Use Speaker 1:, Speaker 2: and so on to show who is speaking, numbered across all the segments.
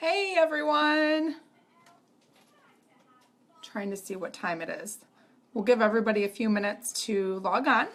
Speaker 1: Hey everyone! Trying to see what time it is. We'll give everybody a few minutes to log on.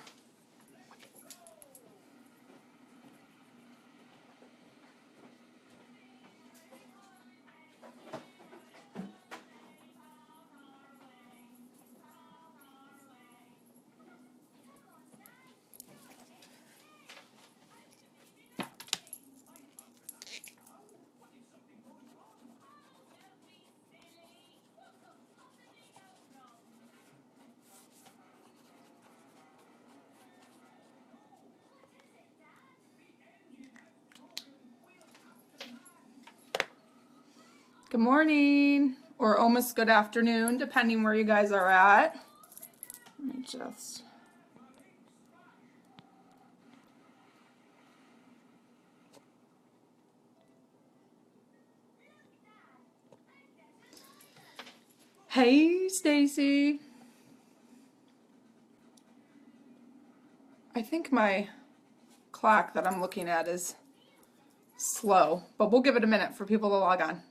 Speaker 1: Good morning, or almost good afternoon, depending where you guys are at. Let me just... Hey, Stacy. I think my clock that I'm looking at is slow, but we'll give it a minute for people to log on.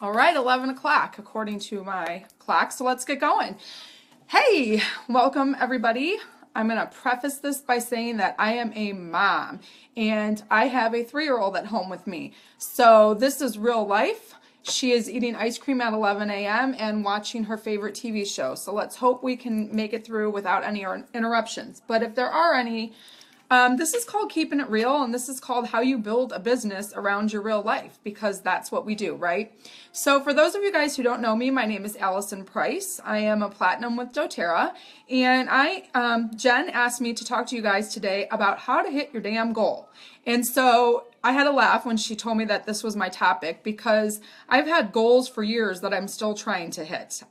Speaker 1: All right, 11 o'clock according to my clock, so let's get going. Hey, welcome everybody. I'm going to preface this by saying that I am a mom and I have a 3-year-old at home with me. So this is real life. She is eating ice cream at 11 a.m. and watching her favorite TV show. So let's hope we can make it through without any interruptions. But if there are any, this is called Keeping It Real, and this is called How You Build a Business Around Your Real Life, because that's what we do, right? So for those of you guys who don't know me, my name is Allison Preiss. I am a platinum with doTERRA, and Jen asked me to talk to you guys today about how to hit your damn goal. And so I had a laugh when she told me that this was my topic, because I've had goals for years that I'm still trying to hit,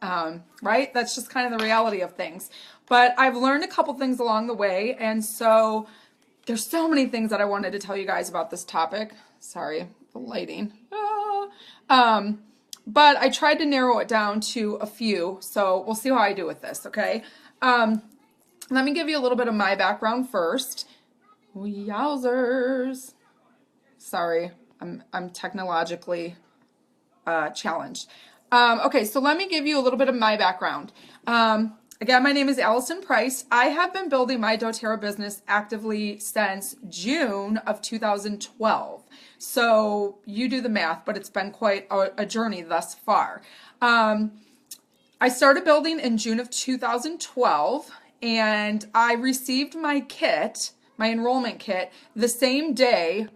Speaker 1: right? That's just kind of the reality of things. But I've learned a couple things along the way, and so there's so many things that I wanted to tell you guys about this topic. Sorry, the lighting. But I tried to narrow it down to a few, so we'll see how I do with this, okay? Let me give you a little bit of my background first. Yowzers. Sorry, I'm technologically challenged. Okay, so let me give you a little bit of my background. Again, my name is Allison Preiss. I have been building my doTERRA business actively since June of 2012. So you do the math, but it's been quite a journey thus far. I started building in June of 2012, and I received my kit, my enrollment kit, the same day,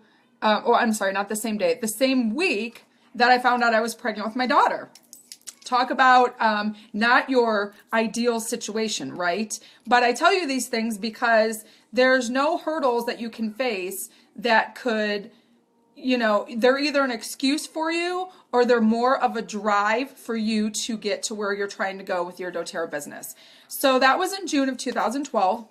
Speaker 1: I'm sorry, not the same day, the same week that I found out I was pregnant with my daughter. Talk about not your ideal situation, right? But I tell you these things because there's no hurdles that you can face that could, you know, they're either an excuse for you or they're more of a drive for you to get to where you're trying to go with your doTERRA business. So that was in June of 2012.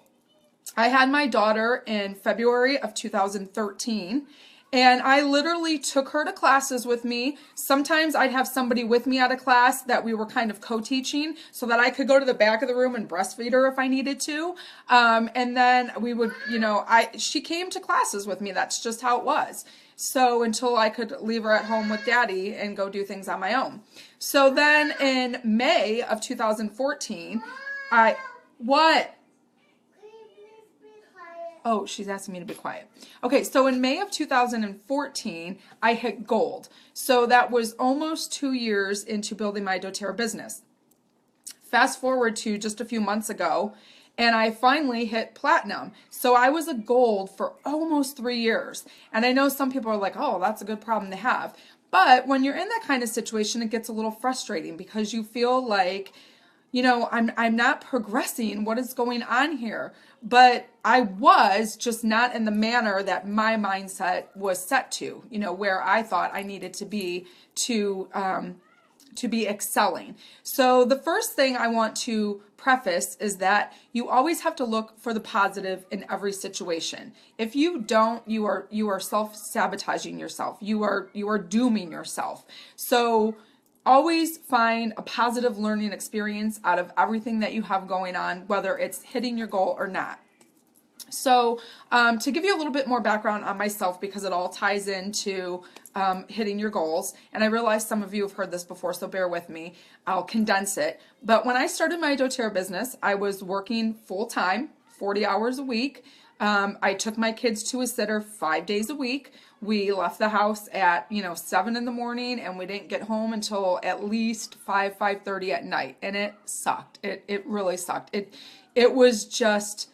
Speaker 1: I had my daughter in February of 2013. And I literally took her to classes with me. Sometimes I'd have somebody with me at a class that we were kind of co-teaching so that I could go to the back of the room and breastfeed her if I needed to. And then we would, you know, she came to classes with me. That's just how it was. So until I could leave her at home with daddy and go do things on my own. So then in May of 2014, what? Oh, she's asking me to be quiet. Okay, so in May of 2014, I hit gold. So that was almost 2 years into building my doTERRA business. Fast forward to just a few months ago, and I finally hit platinum. So I was a gold for almost 3 years. And I know some people are like, oh, that's a good problem to have. But when you're in that kind of situation, it gets a little frustrating because you feel like I'm not progressing. What is going on here? But I was just not in the manner that my mindset was set to, where I thought I needed to be to be excelling. So the first thing I want to preface is that you always have to look for the positive in every situation. If you don't, you are self-sabotaging yourself. You are dooming yourself. So always find a positive learning experience out of everything that you have going on, whether it's hitting your goal or not. So to give you a little bit more background on myself, because it all ties into hitting your goals, and I realize some of you have heard this before, so bear with me. I'll condense it. But when I started my doTERRA business, I was working full-time, 40 hours a week. I took my kids to a sitter 5 days a week. We left the house at 7 in the morning, and we didn't get home until at least 5:30 at night, and it sucked. It really sucked. It was just,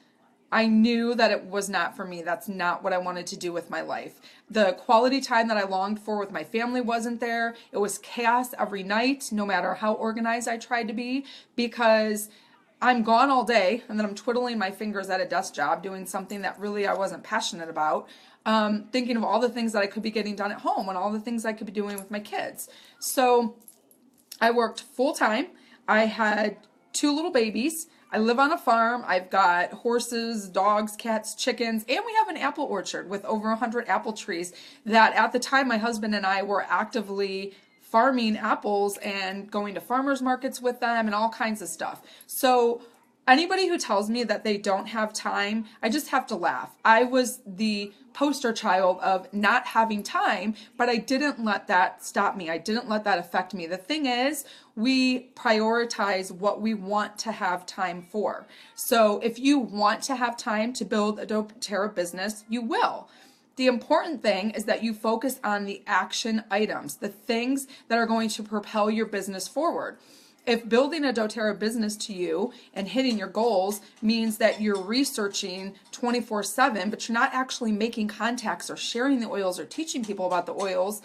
Speaker 1: I knew that it was not for me. That's not what I wanted to do with my life. The quality time that I longed for with my family wasn't there. It was chaos every night, no matter how organized I tried to be, because I'm gone all day, and then I'm twiddling my fingers at a desk job doing something that really I wasn't passionate about, thinking of all the things that I could be getting done at home and all the things I could be doing with my kids. So I worked full time. I had 2 little babies. I live on a farm. I've got horses, dogs, cats, chickens, and we have an apple orchard with over 100 apple trees that at the time my husband and I were actively farming apples and going to farmers markets with them and all kinds of stuff. So anybody who tells me that they don't have time, I just have to laugh. I was the poster child of not having time, but I didn't let that stop me. I didn't let that affect me. The thing is, we prioritize what we want to have time for. So if you want to have time to build a doTERRA business, you will. The important thing is that you focus on the action items, the things that are going to propel your business forward. If building a doTERRA business to you and hitting your goals means that you're researching 24/7, but you're not actually making contacts or sharing the oils or teaching people about the oils,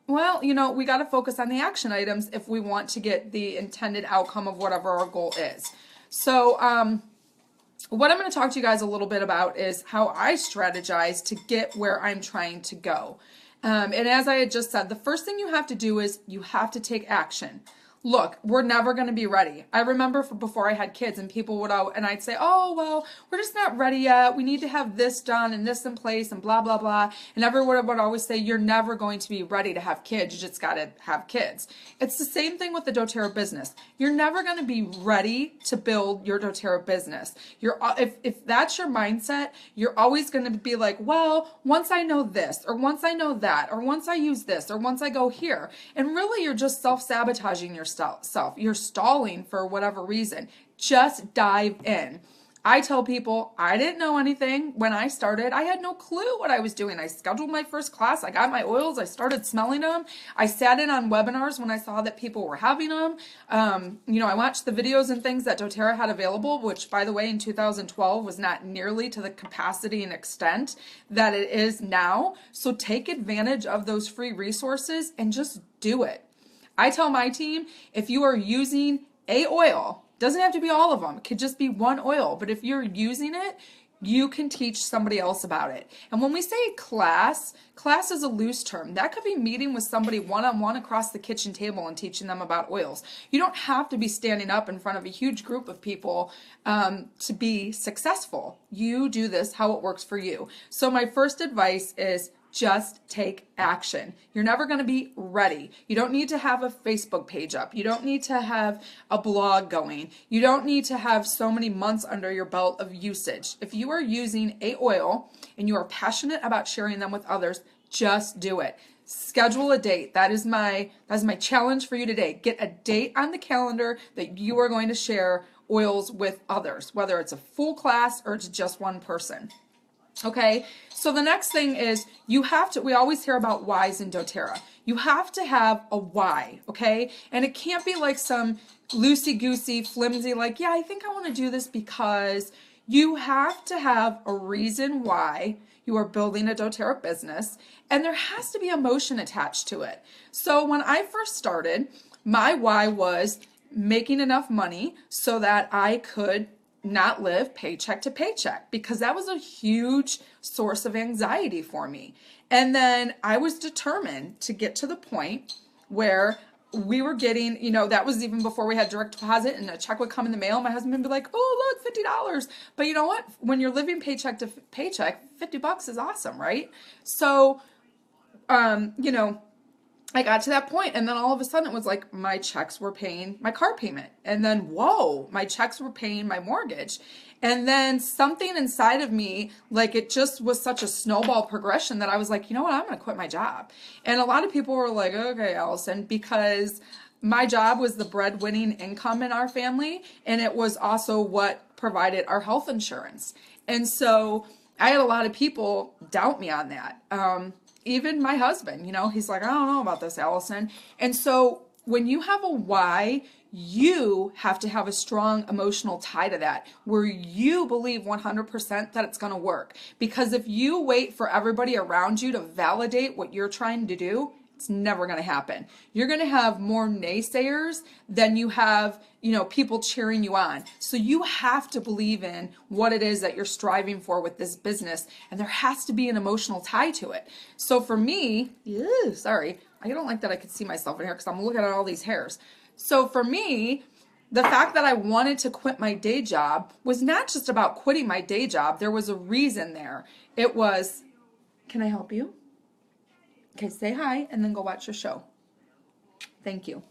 Speaker 1: well, we got to focus on the action items if we want to get the intended outcome of whatever our goal is. So, what I'm going to talk to you guys a little bit about is how I strategize to get where I'm trying to go. And as I had just said, the first thing you have to do is you have to take action. Look, we're never going to be ready. I remember before I had kids and people would and I'd say, oh, well, we're just not ready yet. We need to have this done and this in place and blah, blah, blah. And everyone would always say, you're never going to be ready to have kids. You just got to have kids. It's the same thing with the doTERRA business. You're never going to be ready to build your doTERRA business. If that's your mindset, you're always going to be like, well, once I know this, or once I know that, or once I use this, or once I go here. And really, you're just self-sabotaging yourself. You're stalling for whatever reason. Just dive in. I tell people I didn't know anything when I started. I had no clue what I was doing. I scheduled my first class. I got my oils. I started smelling them. I sat in on webinars when I saw that people were having them. I watched the videos and things that doTERRA had available, which, by the way, in 2012 was not nearly to the capacity and extent that it is now. So take advantage of those free resources and just do it. I tell my team, if you are using a oil, doesn't have to be all of them, it could just be one oil, but if you're using it, you can teach somebody else about it. And when we say class is a loose term. That could be meeting with somebody one-on-one across the kitchen table and teaching them about oils. You don't have to be standing up in front of a huge group of people to be successful. You do this how it works for you. So my first advice is just take action. You're never going to be ready. You don't need to have a Facebook page up. You don't need to have a blog going. You don't need to have so many months under your belt of usage. If you are using a oil and you are passionate about sharing them with others, just do it. Schedule a date. That's my challenge for you today. Get a date on the calendar that you are going to share oils with others, whether it's a full class or it's just one person. Okay, so the next thing is we always hear about whys in doTERRA. You have to have a why, okay? And it can't be like some loosey-goosey, flimsy, like, yeah, I think I want to do this because. You have to have a reason why you are building a doTERRA business, and there has to be emotion attached to it. So when I first started, my why was making enough money so that I could not live paycheck to paycheck, because that was a huge source of anxiety for me. And then I was determined to get to the point where we were getting, that was even before we had direct deposit, and a check would come in the mail. My husband would be like, oh, look, $50. But you know what? When you're living paycheck to paycheck, $50 is awesome, right? So, I got to that point, and then all of a sudden it was like my checks were paying my car payment. And then, whoa, my checks were paying my mortgage. And then something inside of me, like it just was such a snowball progression that I was like, you know what, I'm going to quit my job. And a lot of people were like, okay, Allison, because my job was the breadwinning income in our family, and it was also what provided our health insurance. And so I had a lot of people doubt me on that. Even my husband, he's like, I don't know about this, Allison. And so when you have a why, you have to have a strong emotional tie to that, where you believe 100% that it's going to work. Because if you wait for everybody around you to validate what you're trying to do, it's never going to happen. You're going to have more naysayers than you have, people cheering you on. So you have to believe in what it is that you're striving for with this business, and there has to be an emotional tie to it. So for me, sorry, I don't like that I could see myself in here because I'm looking at all these hairs. So for me, the fact that I wanted to quit my day job was not just about quitting my day job. There was a reason there. It was, can I help you? Okay, say hi and then go watch your show. Thank you.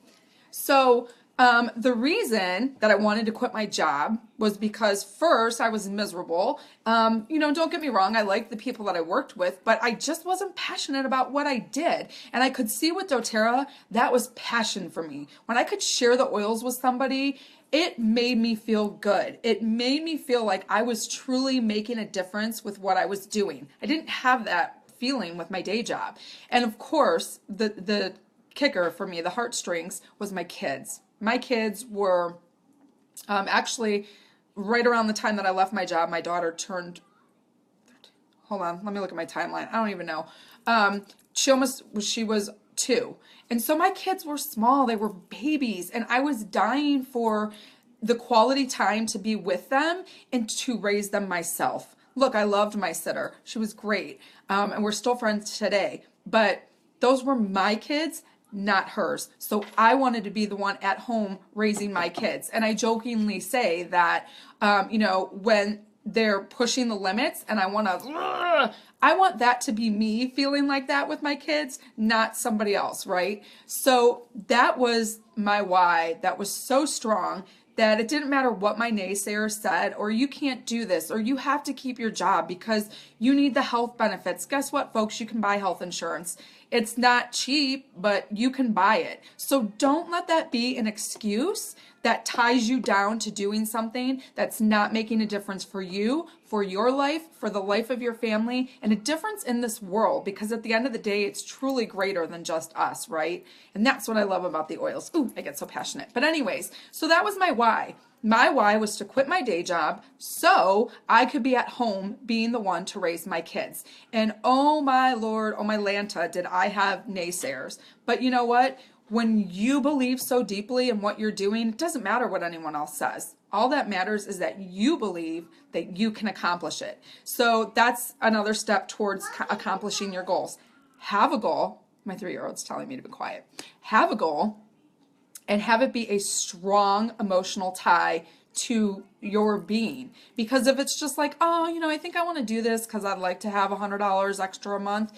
Speaker 1: So the reason that I wanted to quit my job was because first I was miserable. Don't get me wrong, I liked the people that I worked with, but I just wasn't passionate about what I did. And I could see with doTERRA, that was passion for me. When I could share the oils with somebody, it made me feel good. It made me feel like I was truly making a difference with what I was doing. I didn't have that feeling with my day job. And of course, the kicker for me, the heartstrings, was my kids. My kids were actually right around the time that I left my job, my daughter turned, hold on, let me look at my timeline. I don't even know. She was 2. And so my kids were small, they were babies, and I was dying for the quality time to be with them and to raise them myself. Look, I loved my sitter. She was great. And we're still friends today. But those were my kids, not hers. So I wanted to be the one at home raising my kids. And I jokingly say that, when they're pushing the limits and I want that to be me feeling like that with my kids, not somebody else, right? So that was my why. That was so strong that it didn't matter what my naysayer said, or you can't do this, or you have to keep your job because you need the health benefits. Guess what, folks? You can buy health insurance. It's not cheap, but you can buy it. So don't let that be an excuse that ties you down to doing something that's not making a difference for you, for your life, for the life of your family, and a difference in this world, because at the end of the day, it's truly greater than just us, right? And that's what I love about the oils. Ooh, I get so passionate. But anyways, so that was my why. My why was to quit my day job so I could be at home being the one to raise my kids. And oh my Lord, oh my Lanta, did I have naysayers. But you know what? When you believe so deeply in what you're doing, it doesn't matter what anyone else says. All that matters is that you believe that you can accomplish it. So that's another step towards accomplishing your goals. Have a goal. My 3-year-old's telling me to be quiet. Have a goal and have it be a strong emotional tie to your being. Because if it's just like, I think I want to do this because I'd like to have $100 extra a month,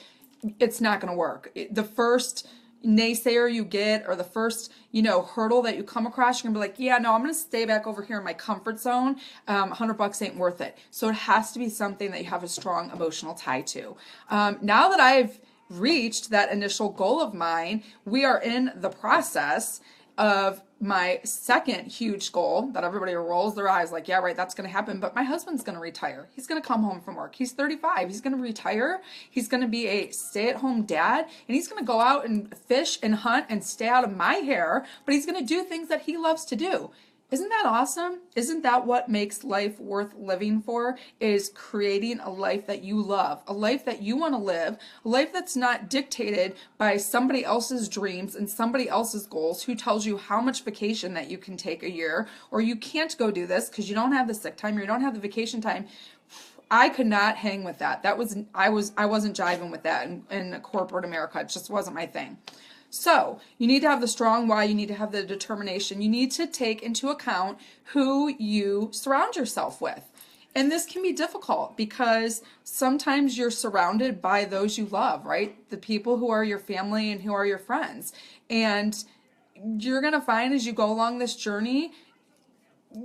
Speaker 1: it's not going to work. The first naysayer you get, or the first hurdle that you come across, you're gonna be like, yeah, no, I'm gonna stay back over here in my comfort zone. $100 ain't worth it. So it has to be something that you have a strong emotional tie to. Now that I've reached that initial goal of mine, we are in the process of my second huge goal that everybody rolls their eyes like, yeah, right, that's going to happen. But my husband's going to retire. He's going to come home from work. He's 35. He's going to retire. He's going to be a stay-at-home dad, and he's going to go out and fish and hunt and stay out of my hair, but he's going to do things that he loves to do. Isn't that awesome? Isn't that what makes life worth living for? Is creating a life that you love, a life that you want to live, a life that's not dictated by somebody else's dreams and somebody else's goals who tells you how much vacation that you can take a year, or you can't go do this because you don't have the sick time or you don't have the vacation time. I could not hang with that. I wasn't jiving with that in corporate America. It just wasn't my thing. So you need to have the strong why, you need to have the determination, you need to take into account who you surround yourself with. And this can be difficult because sometimes you're surrounded by those you love, right? The people who are your family and who are your friends. And you're going to find as you go along this journey,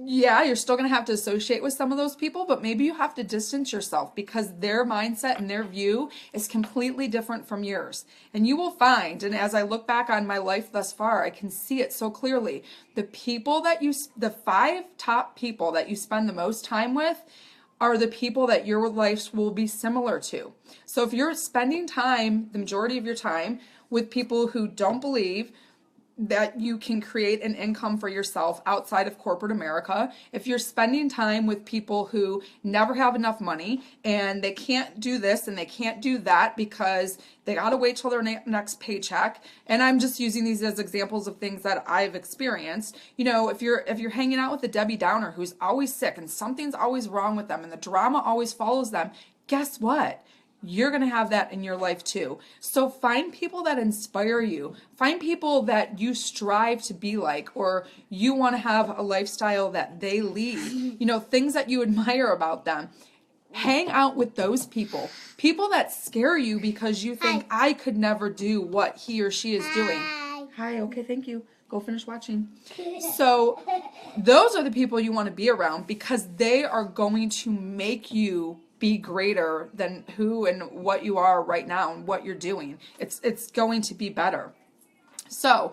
Speaker 1: yeah, you're still going to have to associate with some of those people, but maybe you have to distance yourself because their mindset and their view is completely different from yours. And you will find, and as I look back on my life thus far, I can see it so clearly. The 5 top people that you spend the most time with are the people that your life will be similar to. So if you're spending time, the majority of your time, with people who don't believe that you can create an income for yourself outside of corporate America, if you're spending time with people who never have enough money and they can't do this and they can't do that because they got to wait till their next paycheck, and I'm just using these as examples of things that I've experienced. You know, if you're hanging out with a Debbie Downer who's always sick and something's always wrong with them and the drama always follows them, guess what? You're going to have that in your life too. So find people that inspire you. Find people that you strive to be like, or you want to have a lifestyle that they lead. You know, things that you admire about them. Hang out with those people. People that scare you because you think, I could never do what he or she is doing. Hi, okay, thank you. Go finish watching. So those are the people you want to be around because they are going to make you be greater than who and what you are right now and what you're doing. It's going to be better. So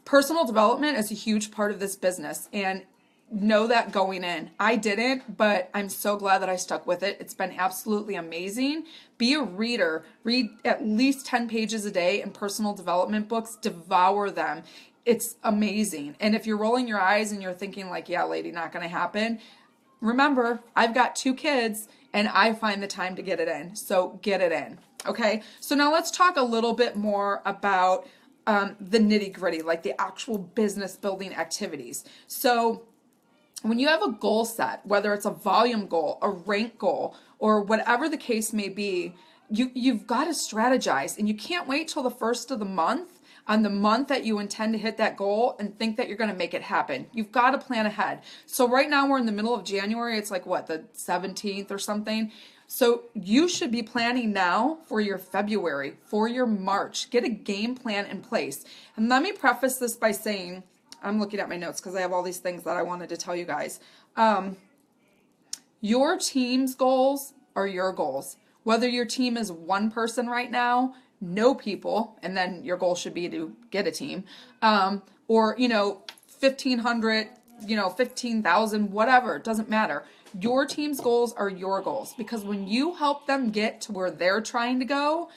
Speaker 1: personal development is a huge part of this business, and know that going in. I didn't, but I'm so glad that I stuck with it. It's been absolutely amazing. Be a reader. Read at least 10 pages a day in personal development books. Devour them. It's amazing. And if you're rolling your eyes and you're thinking like, yeah, lady, not going to happen, remember, I've got 2 kids and I find the time to get it in. So get it in. Okay. So now let's talk a little bit more about the nitty gritty, like the actual business building activities. So when you have a goal set, whether it's a volume goal, a rank goal, or whatever the case may be, you've got to strategize, and you can't wait till the first of the month on the month that you intend to hit that goal and think that you're going to make it happen. You've got to plan ahead. So right now we're in the middle of January. It's like what, the 17th or something. So you should be planning now for your February, for your March. Get a game plan in place. And let me preface this by saying, I'm looking at my notes because I have all these things that I wanted to tell you guys. Your team's goals are your goals. Whether your team is 1 person right now, no people, and then your goal should be to get a team, or, 1,500, 15,000, whatever, it doesn't matter. Your team's goals are your goals, because when you help them get to where they're trying to go,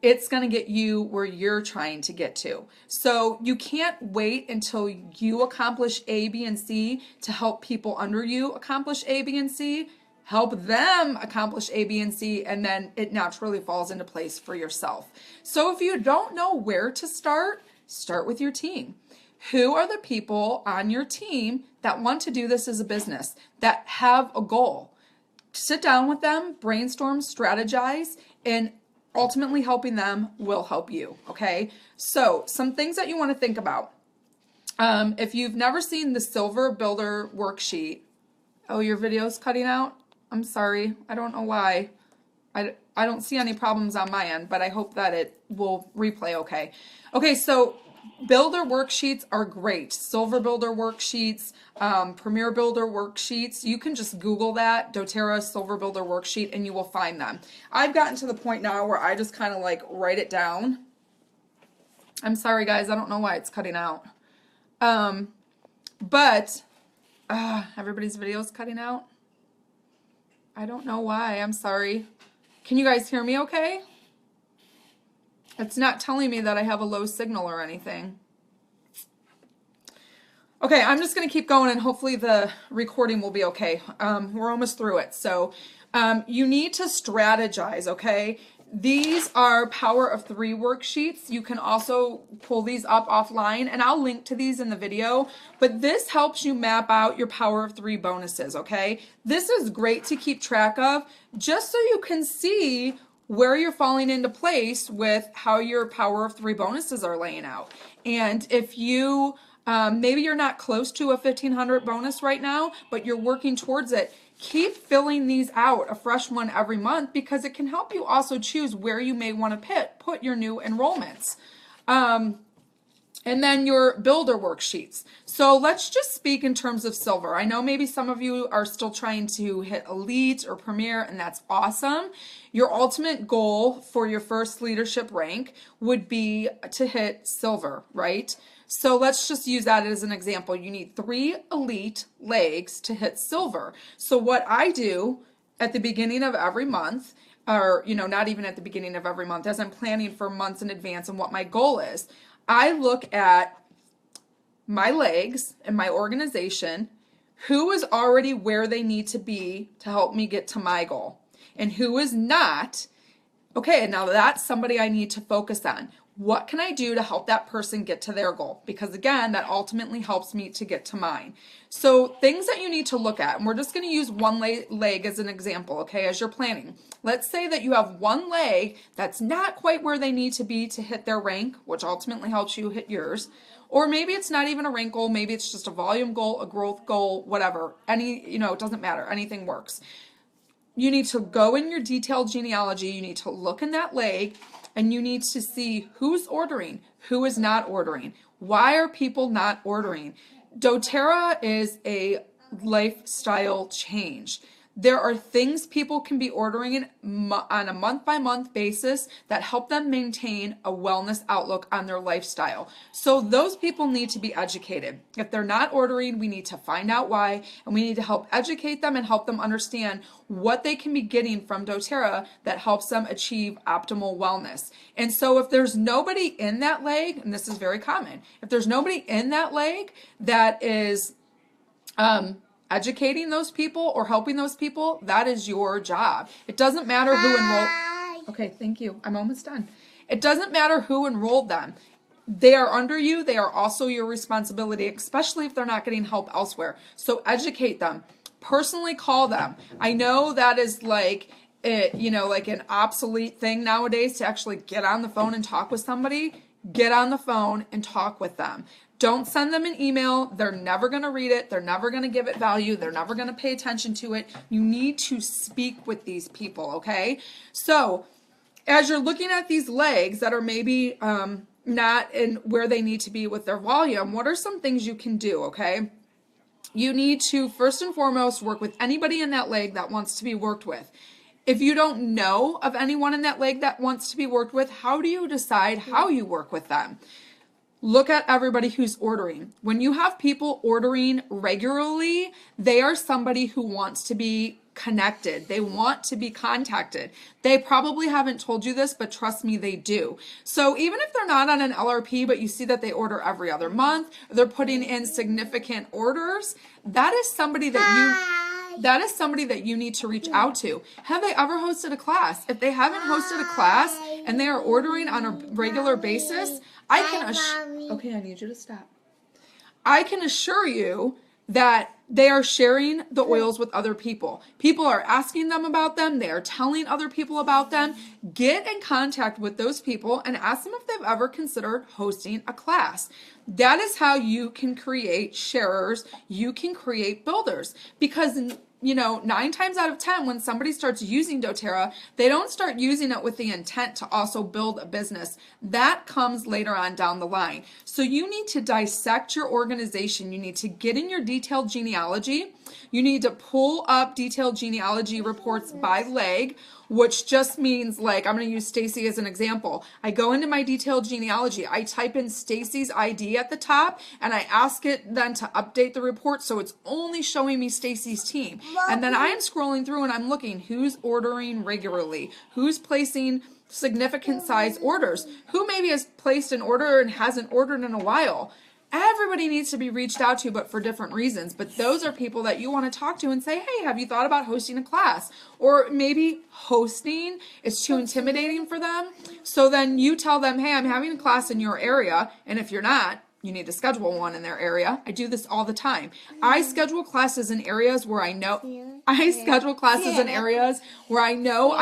Speaker 1: it's going to get you where you're trying to get to. So you can't wait until you accomplish A, B, and C to help people under you accomplish A, B, and C. Help them accomplish A, B, and C, and then it naturally falls into place for yourself. So if you don't know where to start with your team. Who are the people on your team that want to do this as a business, that have a goal? Sit down with them, brainstorm, strategize, and ultimately helping them will help you, okay? So some things that you want to think about. If you've never seen the Silver Builder worksheet, oh, your video's cutting out? I'm sorry. I don't know why. I don't see any problems on my end, but I hope that it will replay okay. Okay, so Builder worksheets are great. Silver Builder worksheets, Premier Builder worksheets. You can just Google that, doTERRA Silver Builder worksheet, and you will find them. I've gotten to the point now where I just kind of like write it down. I'm sorry, guys. I don't know why it's cutting out. But everybody's video is cutting out. I don't know why. I'm sorry. Can you guys hear me okay? It's not telling me that I have a low signal or anything. Okay, I'm just going to keep going and hopefully the recording will be okay. We're almost through it. So you need to strategize, okay? These are Power of 3 worksheets. You can also pull these up offline, and I'll link to these in the video, but this helps you map out your Power of 3 bonuses, okay? This is great to keep track of just so you can see where you're falling into place with how your Power of 3 bonuses are laying out. And if you maybe you're not close to a 1,500 bonus right now, but you're working towards it. Keep filling these out, a fresh one every month, because it can help you also choose where you may want to put your new enrollments. And then your builder worksheets. So let's just speak in terms of silver. I know maybe some of you are still trying to hit elite or premier, and that's awesome. Your ultimate goal for your first leadership rank would be to hit silver, right? So let's just use that as an example. You need 3 elite legs to hit silver. So what I do at the beginning of every month, or not even at the beginning of every month, as I'm planning for months in advance and what my goal is, I look at my legs and my organization, who is already where they need to be to help me get to my goal, and who is not. Okay, now that's somebody I need to focus on. What can I do to help that person get to their goal? Because again, that ultimately helps me to get to mine. So things that you need to look at, and we're just going to use one leg as an example, okay, as you're planning. Let's say that you have one leg that's not quite where they need to be to hit their rank, which ultimately helps you hit yours. Or maybe it's not even a rank goal, maybe it's just a volume goal, a growth goal, whatever. It doesn't matter, anything works. You need to go in your detailed genealogy, you need to look in that leg, and you need to see who's ordering, who is not ordering. Why are people not ordering? doTERRA is a lifestyle change. There are things people can be ordering on a month-by-month basis that help them maintain a wellness outlook on their lifestyle. So those people need to be educated. If they're not ordering, we need to find out why, and we need to help educate them and help them understand what they can be getting from doTERRA that helps them achieve optimal wellness. And so if there's nobody in that leg, and this is very common, if there's nobody in that leg that is educating those people or helping those people, that is your job. It doesn't matter who enrolled. Okay, thank you. I'm almost done. It doesn't matter who enrolled them. They are under you. They are also your responsibility, especially if they're not getting help elsewhere. So educate them. Personally call them. I know that is like an obsolete thing nowadays to actually get on the phone and talk with somebody. Get on the phone and talk with them. Don't send them an email. They're never going to read it. They're never going to give it value. They're never going to pay attention to it. You need to speak with these people, okay? So as you're looking at these legs that are maybe not in where they need to be with their volume, what are some things you can do, okay? You need to, first and foremost, work with anybody in that leg that wants to be worked with. If you don't know of anyone in that leg that wants to be worked with, how do you decide how you work with them? Look at everybody who's ordering. When you have people ordering regularly, they are somebody who wants to be connected. They want to be contacted. They probably haven't told you this, but trust me, they do. So even if they're not on an LRP, but you see that they order every other month, they're putting in significant orders, that is somebody that you need to reach out to. Have they ever hosted a class? If they haven't hosted a class and they are ordering on a regular basis, okay, I need you to stop. I can assure you that they are sharing the oils with other people. People are asking them about them. They are telling other people about them. Get in contact with those people and ask them if they've ever considered hosting a class. That is how you can create sharers. You can create builders, because 9 times out of 10, when somebody starts using doTERRA, they don't start using it with the intent to also build a business. That comes later on down the line. So you need to dissect your organization. You need to get in your detailed genealogy. You need to pull up detailed genealogy reports by leg, which just means, like, I'm going to use Stacy as an example. I go into my detailed genealogy. I type in Stacy's ID at the top, and I ask it then to update the report so it's only showing me Stacy's team. And then I'm scrolling through and I'm looking who's ordering regularly, who's placing significant size orders, who maybe has placed an order and hasn't ordered in a while. Everybody needs to be reached out to, but for different reasons. But those are people that you want to talk to and say, hey, have you thought about hosting a class? Or maybe hosting is too intimidating for them. So then you tell them, hey, I'm having a class in your area. And if you're not, you need to schedule one in their area. I do this all the time. I schedule classes in areas where I know I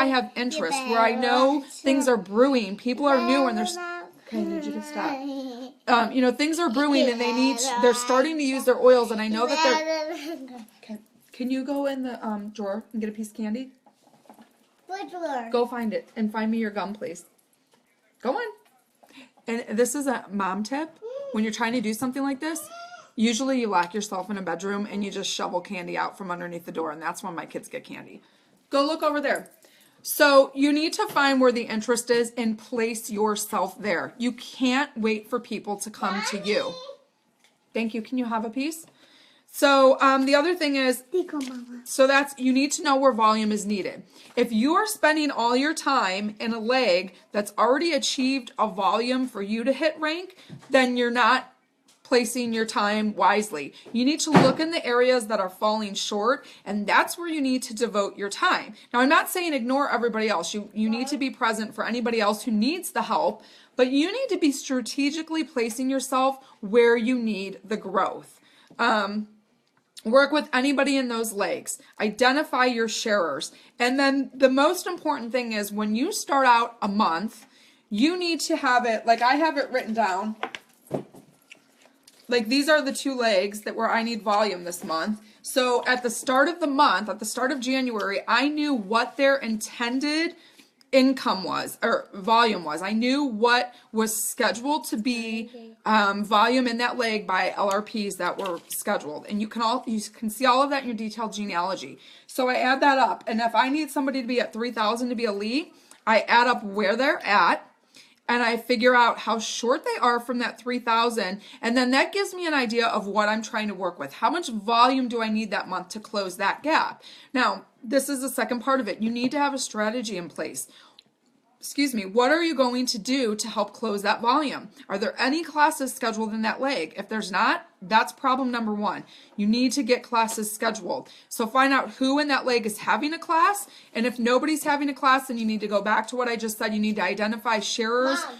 Speaker 1: have interest, where I know things are brewing, people are new, and there's okay, I need you to stop. Things are brewing and they're starting to use their oils, and I know that they're okay. Can you go in the drawer and get a piece of candy?
Speaker 2: What drawer?
Speaker 1: Go find it and find me your gum, please. Go on. And this is a mom tip. When you're trying to do something like this, usually you lock yourself in a bedroom and you just shovel candy out from underneath the door, and that's when my kids get candy. Go look over there. So you need to find where the interest is and place yourself there. You can't wait for people to come to you. Thank you. Can you have a piece? So the other thing is, you need to know where volume is needed. If you are spending all your time in a leg that's already achieved a volume for you to hit rank, then you're not placing your time wisely. You need to look in the areas that are falling short, and that's where you need to devote your time. Now, I'm not saying ignore everybody else. You need to be present for anybody else who needs the help, but you need to be strategically placing yourself where you need the growth. Work with anybody in those legs. Identify your sharers. And then the most important thing is when you start out a month, you need to have it, like I have it written down. Like these are the 2 legs that where I need volume this month. So at the start of the month, at the start of January, I knew what their intended income was, or volume was. I knew what was scheduled to be volume in that leg by LRPs that were scheduled. And you can see all of that in your detailed genealogy. So I add that up. And if I need somebody to be at 3,000 to be elite, I add up where they're at, and I figure out how short they are from that 3,000, and then that gives me an idea of what I'm trying to work with. How much volume do I need that month to close that gap? Now, this is the second part of it. You need to have a strategy in place. What are you going to do to help close that volume? Are there any classes scheduled in that leg? If there's not, that's problem number 1. You need to get classes scheduled. So find out who in that leg is having a class, and if nobody's having a class, then you need to go back to what I just said. You need to identify sharers. Mom.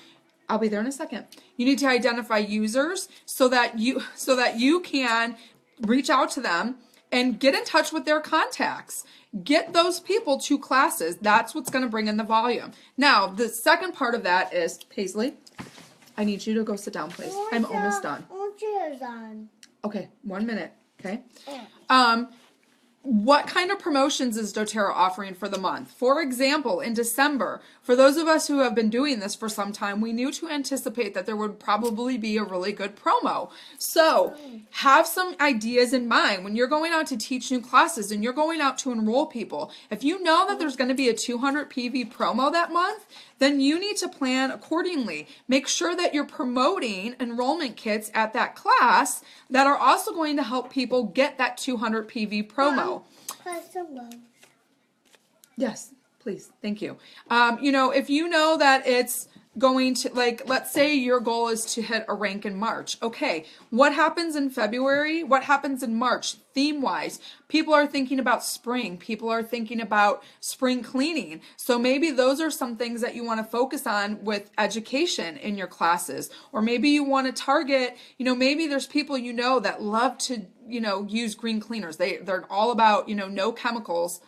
Speaker 1: I'll be there in a second. You need to identify users so that you can reach out to them and get in touch with their contacts. Get those people to classes. That's what's going to bring in the volume. Now, the second part of that is, Paisley, I need you to go sit down, please. I'm almost done. Okay, 1 minute, okay? What kind of promotions is doTERRA offering for the month? For example, in December, for those of us who have been doing this for some time, we knew to anticipate that there would probably be a really good promo. So have some ideas in mind when you're going out to teach new classes and you're going out to enroll people. If you know that there's going to be a 200 PV promo that month, then you need to plan accordingly. Make sure that you're promoting enrollment kits at that class that are also going to help people get that 200 PV promo. Yes, please. Thank you. If you know that it's going to, let's say your goal is to hit a rank in March. Okay, what happens in February? What happens in March? Theme-wise, people are thinking about spring. People are thinking about spring cleaning. So maybe those are some things that you want to focus on with education in your classes. Or maybe you want to target, maybe there's people that love to, use green cleaners. They're all about, no chemicals.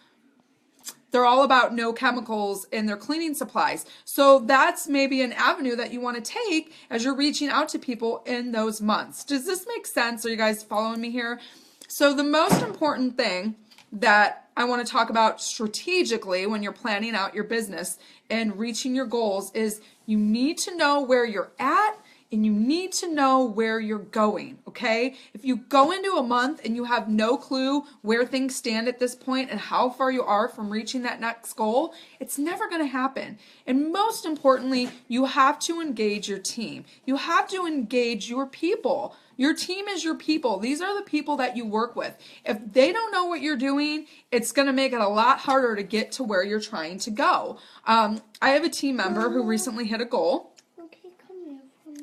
Speaker 1: They're all about no chemicals in their cleaning supplies. So that's maybe an avenue that you want to take as you're reaching out to people in those months. Does this make sense? Are you guys following me here? So the most important thing that I want to talk about strategically when you're planning out your business and reaching your goals is you need to know where you're at and you need to know where you're going, okay? If you go into a month and you have no clue where things stand at this point and how far you are from reaching that next goal, it's never going to happen. And most importantly, you have to engage your team. You have to engage your people. Your team is your people. These are the people that you work with. If they don't know what you're doing, it's going to make it a lot harder to get to where you're trying to go. I have a team member who recently hit a goal.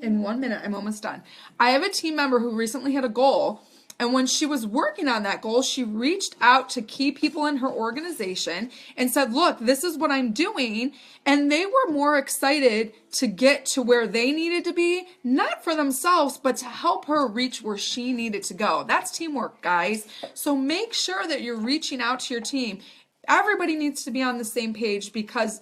Speaker 1: In 1 minute, I'm almost done. I have a team member who recently had a goal, and when she was working on that goal, she reached out to key people in her organization and said, look, this is what I'm doing. And they were more excited to get to where they needed to be, not for themselves, but to help her reach where she needed to go. That's teamwork, guys. So make sure that you're reaching out to your team. Everybody needs to be on the same page because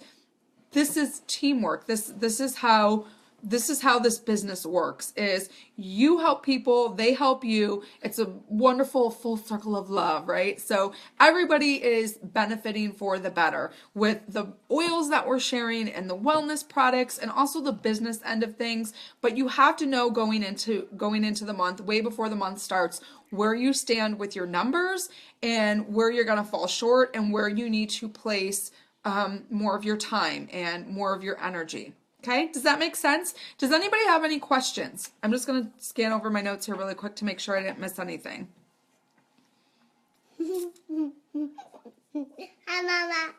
Speaker 1: this is teamwork. This is how this business works, is you help people, they help you. It's a wonderful full circle of love, right? So everybody is benefiting for the better with the oils that we're sharing and the wellness products and also the business end of things. But you have to know going into the month, way before the month starts, where you stand with your numbers and where you're going to fall short and where you need to place more of your time and more of your energy. Okay, does that make sense? Does anybody have any questions? I'm just going to scan over my notes here really quick to make sure I didn't miss anything.
Speaker 2: Hi, Mama.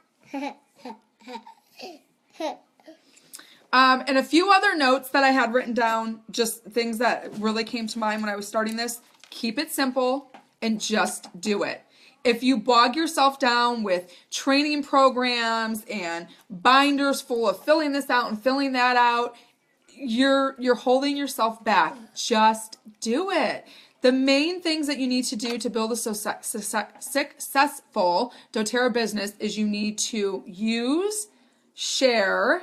Speaker 1: And a few other notes that I had written down, just things that really came to mind when I was starting this. Keep it simple and just do it. If you bog yourself down with training programs and binders full of filling this out and filling that out, you're holding yourself back. Just do it. The main things that you need to do to build a successful doTERRA business is you need to use, share,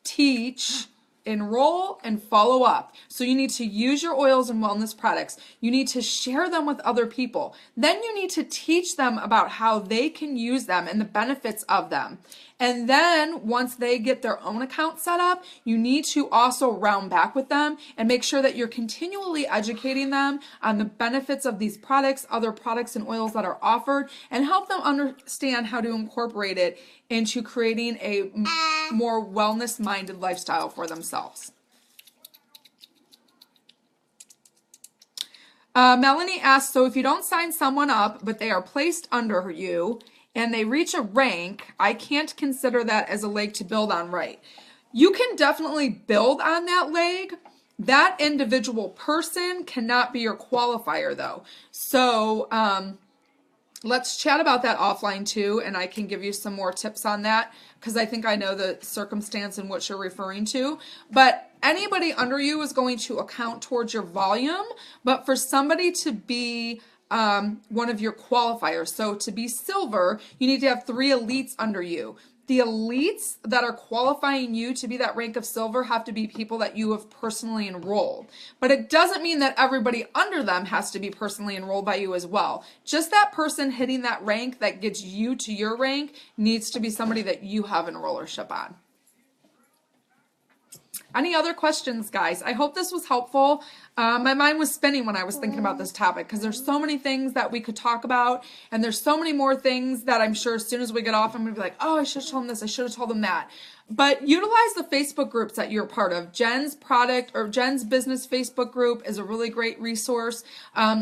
Speaker 1: teach, enroll, and follow up. So you need to use your oils and wellness products. You need to share them with other people. Then you need to teach them about how they can use them and the benefits of them. And then once they get their own account set up, you need to also round back with them and make sure that you're continually educating them on the benefits of these products, other products and oils that are offered, and help them understand how to incorporate it into creating a more wellness-minded lifestyle for themselves. Melanie asks, so if you don't sign someone up, but they are placed under you, and they reach a rank, I can't consider that as a leg to build on, right? You can definitely build on that leg. That individual person cannot be your qualifier, though. So let's chat about that offline too, and I can give you some more tips on that because I think I know the circumstance in which you're referring to. But anybody under you is going to account towards your volume, but for somebody to be one of your qualifiers, so to be silver, you need to have 3 elites under you. The elites that are qualifying you to be that rank of silver have to be people that you have personally enrolled. But it doesn't mean that everybody under them has to be personally enrolled by you as well. Just that person hitting that rank that gets you to your rank needs to be somebody that you have enrollership on. Any other questions, guys? I hope this was helpful. My mind was spinning when I was thinking about this topic because there's so many things that we could talk about, and there's so many more things that I'm sure as soon as we get off, I'm going to be like, oh, I should have told them this, I should have told them that. But utilize the Facebook groups that you're part of. Jenn's product or Jenn's business Facebook group is a really great resource.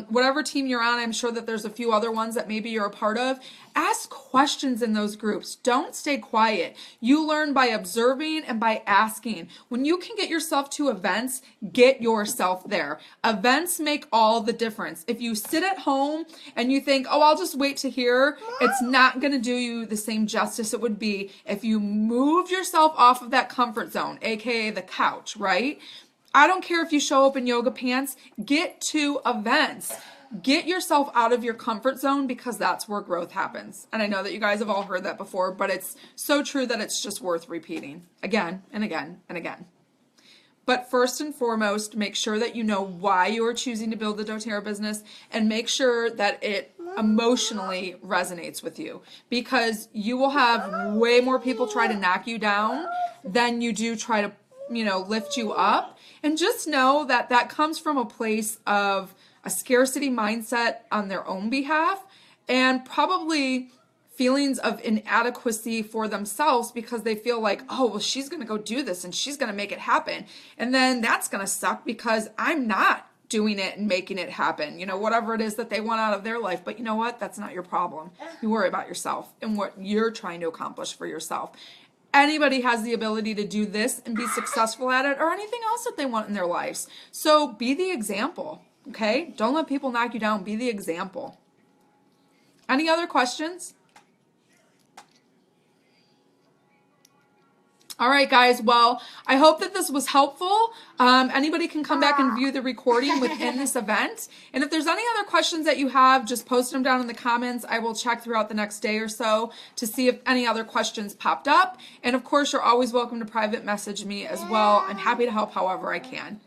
Speaker 1: Whatever team you're on, I'm sure that there's a few other ones that maybe you're a part of. Ask questions in those groups. Don't stay quiet. You learn by observing and by asking. When you can get yourself to events, get yourself there. Events make all the difference. If you sit at home and you think, oh, I'll just wait to hear, it's not going to do you the same justice it would be if you moved yourself off of that comfort zone, aka the couch, right? I don't care if you show up in yoga pants, get to events. Get yourself out of your comfort zone because that's where growth happens. And I know that you guys have all heard that before, but it's so true that it's just worth repeating again and again and again. But first and foremost, make sure that you know why you are choosing to build the doTERRA business and make sure that it emotionally resonates with you, because you will have way more people try to knock you down than you do try to, lift you up. And just know that that comes from a place of a scarcity mindset on their own behalf and probably feelings of inadequacy for themselves because they feel like, oh, well, she's going to go do this and she's going to make it happen. And then that's going to suck because I'm not doing it and making it happen, whatever it is that they want out of their life. But you know what? That's not your problem. You worry about yourself and what you're trying to accomplish for yourself. anybody has the ability to do this and be successful at it or anything else that they want in their lives. So be the example, okay? Don't let people knock you down. Be the example. Any other questions? All right, guys. Well, I hope that this was helpful. Anybody can come back and view the recording within this event. And if there's any other questions that you have, just post them down in the comments. I will check throughout the next day or so to see if any other questions popped up. And of course, you're always welcome to private message me as well. I'm happy to help however I can.